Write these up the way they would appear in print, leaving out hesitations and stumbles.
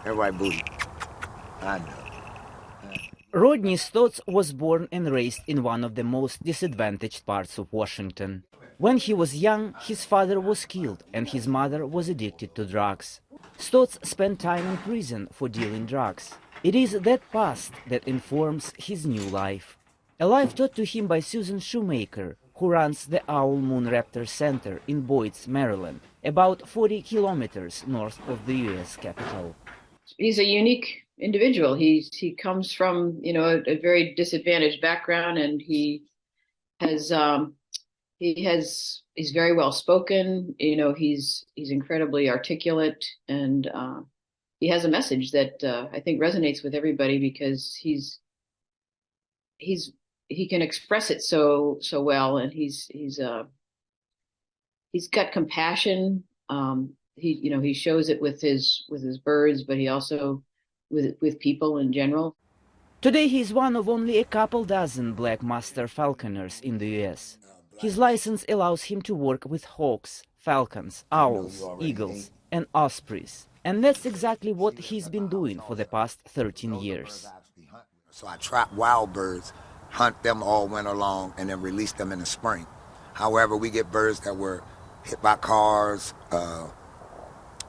Everybody booty. I know. Rodney Stotts was born and raised in one of the most disadvantaged parts of Washington. When he was young, his father was killed and his mother was addicted to drugs. Stotts spent time in prison for dealing drugs. It is that past that informs his new life. A life taught to him by Susan Shoemaker, who runs the Owl Moon Raptor Center in Boyds, Maryland, about 40 kilometers north of the U.S. Capitol. He's a unique individual. He comes from, a very disadvantaged background, and has he's very well spoken. He's incredibly articulate, and he has a message that I think resonates with everybody because he can express it so well, and he's got compassion. He shows it with his birds, but he also with people in general. Today he is one of only a couple dozen black master falconers in the US. His license allows him to work with hawks, falcons, owls, eagles, and ospreys. And that's exactly what he's been doing for the past 13 years. So I trap wild birds, hunt them all winter long, and then release them in the spring. However, we get birds that were hit by cars,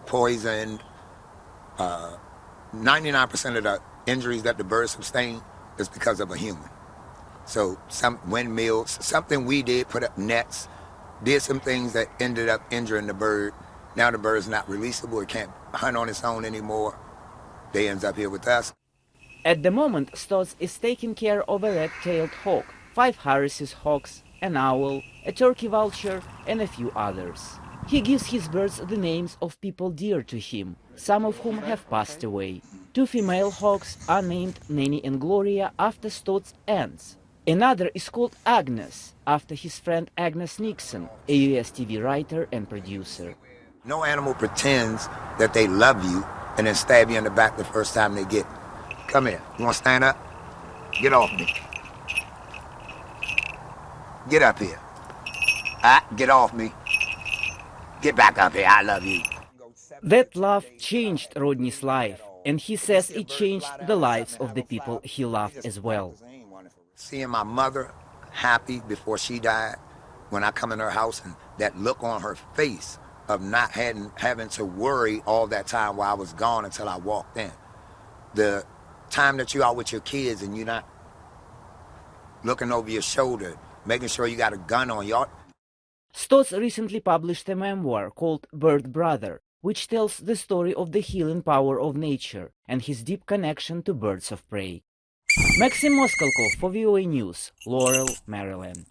poisoned. 99% of the injuries that the birds sustain is because of a human. So some windmills, something we did, put up nets, did some things that ended up injuring the bird. Now the bird's not releasable, it can't hunt on its own anymore. They ends up here with us. At the moment, Stotts is taking care of a red-tailed hawk, 5 Harris's hawks, an owl, a turkey vulture, and a few others. He gives his birds the names of people dear to him, some of whom have passed away. 2 female hawks are named Nanny and Gloria after Stotts' aunts. Another is called Agnes, after his friend Agnes Nixon, a US TV writer and producer. No animal pretends that they love you and then stab you in the back the first time they get. Come here. You want to stand up? Get off me. Get up here. Get off me. Get back up here. I love you. That love changed Rodney's life, and he says it changed the lives of the people he loved as well. Seeing my mother happy before she died, when I come in her house, and that look on her face of not having to worry all that time while I was gone until I walked in. The time that you're out with your kids and you're not looking over your shoulder, making sure you got a gun on you. Stotts recently published a memoir called Bird Brother, which tells the story of the healing power of nature and his deep connection to birds of prey. Maxim Moskalkov for VOA News, Laurel, Maryland.